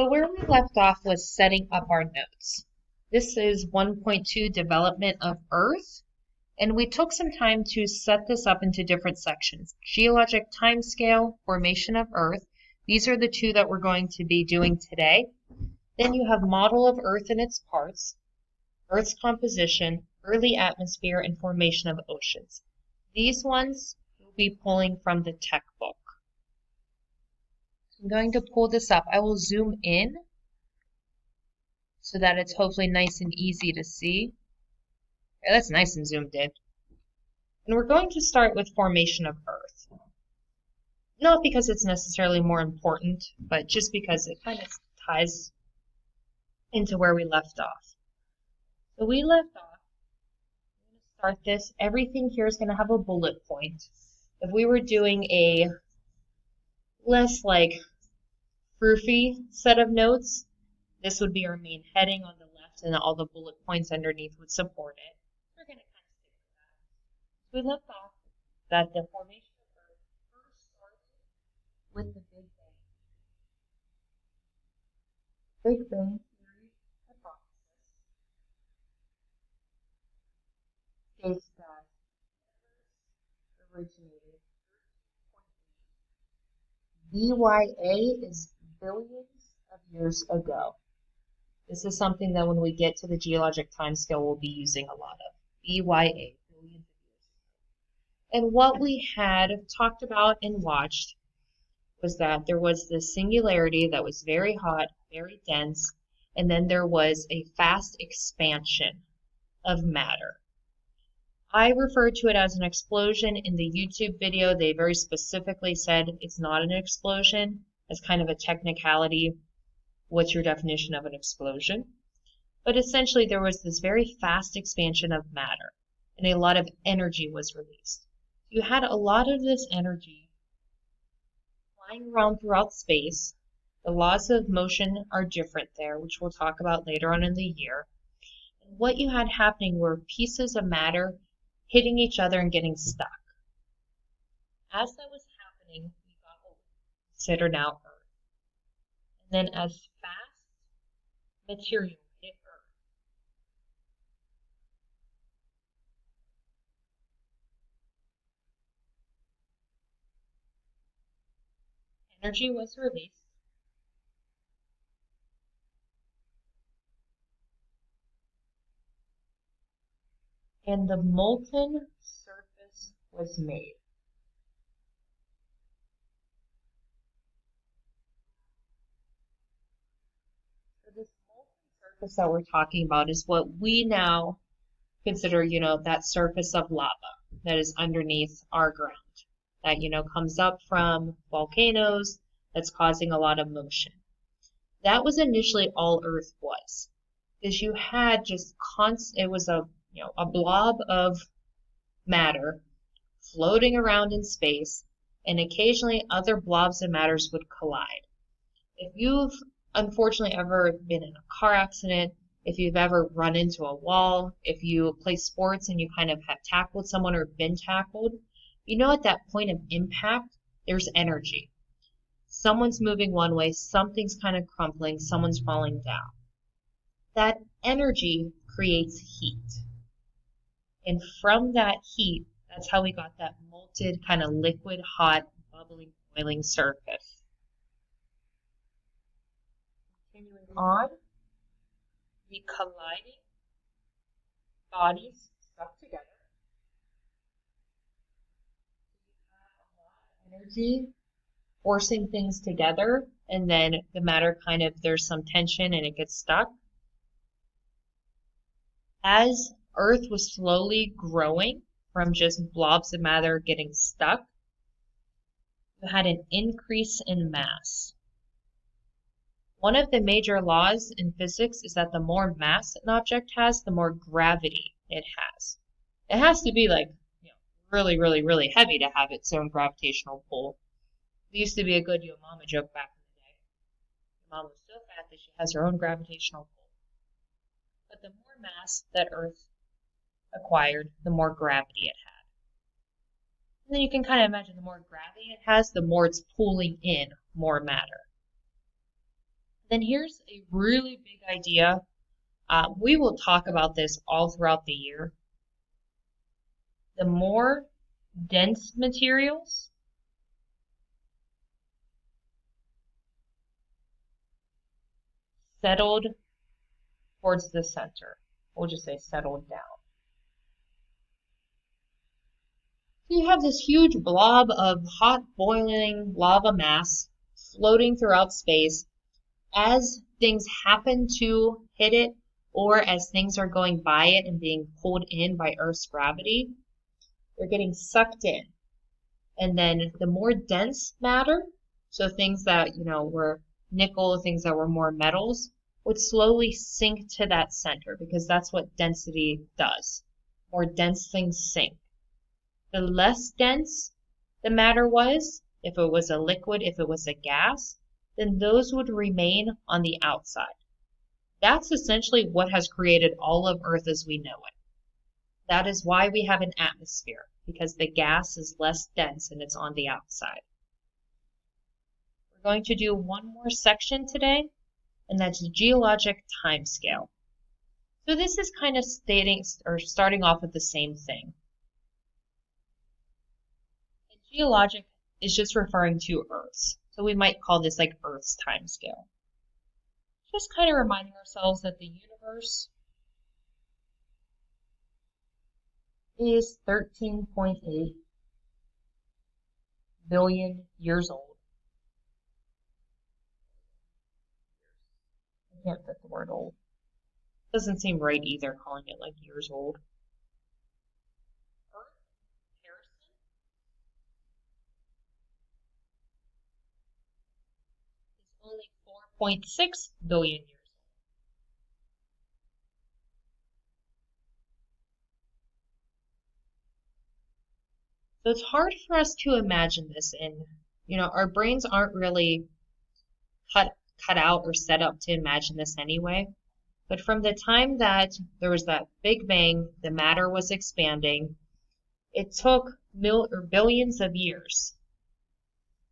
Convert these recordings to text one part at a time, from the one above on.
So where we left off was setting up our notes. This is 1.2 development of Earth, and we took some time to set this up into different sections. Geologic timescale, formation of Earth. These are the two that we're going to be doing today. Then you have model of Earth and its parts, Earth's composition, early atmosphere, and formation of oceans. These ones we'll be pulling from the tech book. I'm going to pull this up. I will zoom in so that it's hopefully nice and easy to see. Yeah, that's nice and zoomed in. And we're going to start with formation of Earth. Not because it's necessarily more important, but just because it kind of ties into where we left off. So we left off, I'm going to start this. Everything here is going to have a bullet point. If we were doing a less proofy set of notes, this would be our main heading on the left, and all the bullet points underneath would support it. We're going to kind of stick with that. We left off that the formation of Earth first started with the Big Bang. Big Bang theory hypothesis states that Earth originated 13.8. BYA is billions of years ago. This is something that when we get to the geologic timescale, we'll be using a lot of. BYA, billions of years ago. And what we had talked about and watched was that there was this singularity that was very hot, very dense, and then there was a fast expansion of matter. I referred to it as an explosion. In the YouTube video, they very specifically said it's not an explosion. As kind of a technicality, what's your definition of an explosion? But essentially, there was this very fast expansion of matter, and a lot of energy was released. You had a lot of this energy flying around throughout space. The laws of motion are different there, which we'll talk about later on in the year. And what you had happening were pieces of matter hitting each other and getting stuck. As that was happening, we got what we consider now Earth. And then as fast material hit Earth, energy was released. And the molten surface was made. So this molten surface that we're talking about is what we now consider, that surface of lava that is underneath our ground, that, comes up from volcanoes, that's causing a lot of motion. That was initially all Earth was. Is you had just it was a blob of matter floating around in space, and occasionally other blobs of matters would collide. If you've unfortunately ever been in a car accident, if you've ever run into a wall, if you play sports and you kind of have tackled someone or been tackled, at that point of impact, there's energy. Someone's moving one way, something's kind of crumpling, someone's falling down. That energy creates heat. And from that heat, that's how we got that molten, kind of liquid, hot, bubbling, boiling surface. Continuing on, the colliding bodies stuck together. You have a lot of energy forcing things together, and then the matter there's some tension and it gets stuck. As Earth was slowly growing from just blobs of matter getting stuck, you had an increase in mass. One of the major laws in physics is that the more mass an object has, the more gravity it has. It has to be really, really, really heavy to have its own gravitational pull. It used to be a good Yo Mama joke back in the day. Your mom was so fat that she has her own gravitational pull. But the more mass that Earth acquired, the more gravity it had. And then you can kind of imagine the more gravity it has, the more it's pulling in more matter. Then here's a really big idea. We will talk about this all throughout the year. The more dense materials settled towards the center. We'll just say settled down. So you have this huge blob of hot boiling lava mass floating throughout space. As things happen to hit it, or as things are going by it and being pulled in by Earth's gravity, they're getting sucked in. And then the more dense matter, so things that, were nickel, things that were more metals, would slowly sink to that center because that's what density does. More dense things sink. The less dense the matter was, if it was a liquid, if it was a gas, then those would remain on the outside. That's essentially what has created all of Earth as we know it. That is why we have an atmosphere, because the gas is less dense and it's on the outside. We're going to do one more section today, and that's the geologic timescale. So this is kind of starting off with the same thing. And geologic is just referring to Earth's. So we might call this like Earth's timescale. Just kind of reminding ourselves that the universe is 13.8 billion years old. I can't fit the word old. Doesn't seem right either, calling it like years old. Earth comparison is only 4.6 billion years old. So it's hard for us to imagine this, and our brains aren't really cut out or set up to imagine this anyway. But from the time that there was that Big Bang, the matter was expanding, it took billions of years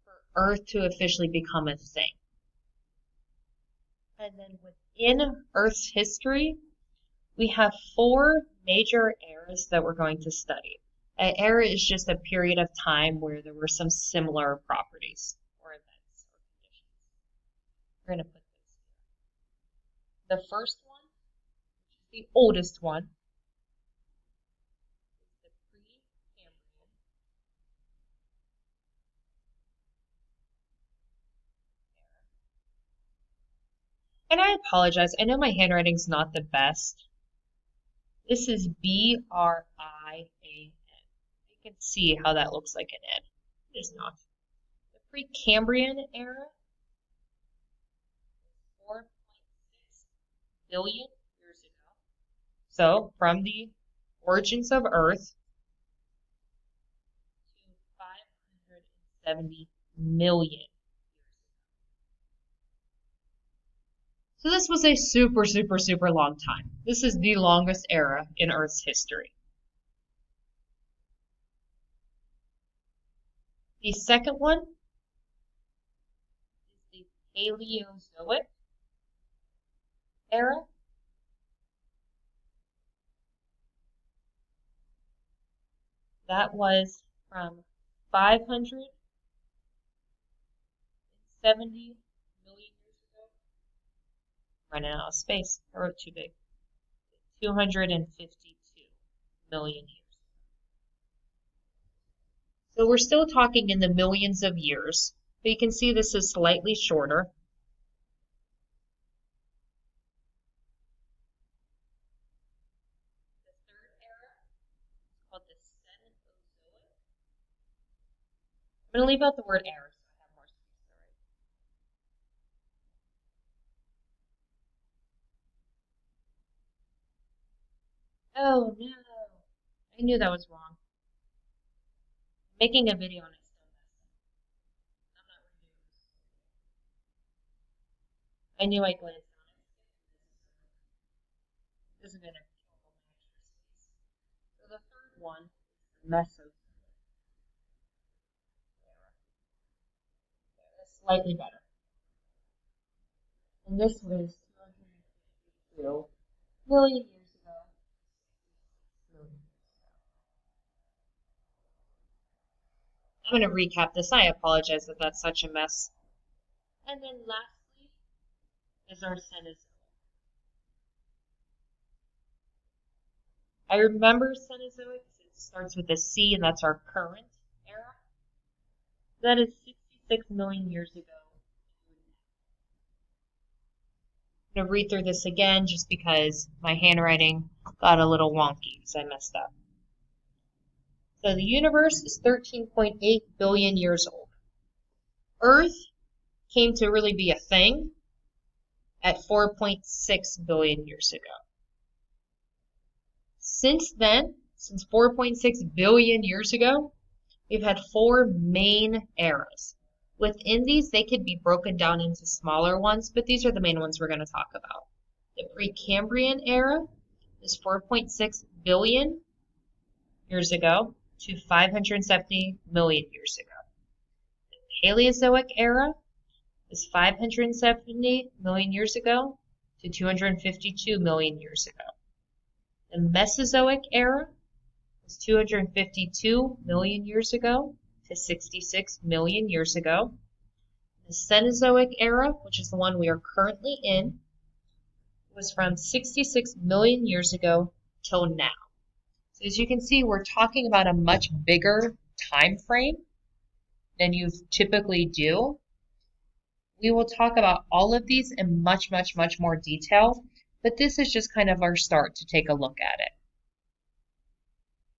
for Earth to officially become a thing. And then within Earth's history, we have 4 major eras that we're going to study. An era is just a period of time where there were some similar properties or events or conditions. We're going to put this here. The first one, which is the oldest one, is the Precambrian era. And I apologize, I know my handwriting's not the best. This is Brian. You can see how that looks like an N. It is not. The Precambrian era, 4.6 billion years ago. So from the origins of Earth to 570 million years ago. So this was a super, super, super long time. This is the longest era in Earth's history. The second one is the Paleozoic Era. That was from 570 million years ago. Running out of space. I wrote too big. 252 million years. So we're still talking in the millions of years, but you can see this is slightly shorter. The third era is called the Cenozoic. I'm going to leave out the word era so I have more space, all right? Oh no, I knew that was wrong. Making a video and I still messed up. I'm not redoing this. I knew I glanced on it. This is going to kill all my extra space. So the third one is the Mesozoic era. That's slightly better. And this was 252 million years ago. I'm going to recap this. I apologize that that's such a mess. And then lastly is our Cenozoic. I remember Cenozoic because it starts with a C, and that's our current era. That is 66 million years ago. I'm going to read through this again just because my handwriting got a little wonky because I messed up. So the universe is 13.8 billion years old. Earth came to really be a thing at 4.6 billion years ago. Since then, since 4.6 billion years ago, we've had 4 main eras. Within these, they could be broken down into smaller ones, but these are the main ones we're going to talk about. The Precambrian Era is 4.6 billion years ago to 570 million years ago. The Paleozoic Era is 570 million years ago to 252 million years ago. The Mesozoic Era is 252 million years ago to 66 million years ago. The Cenozoic Era, which is the one we are currently in, was from 66 million years ago till now. So as you can see, we're talking about a much bigger time frame than you typically do. We will talk about all of these in much more detail, but this is just kind of our start to take a look at it.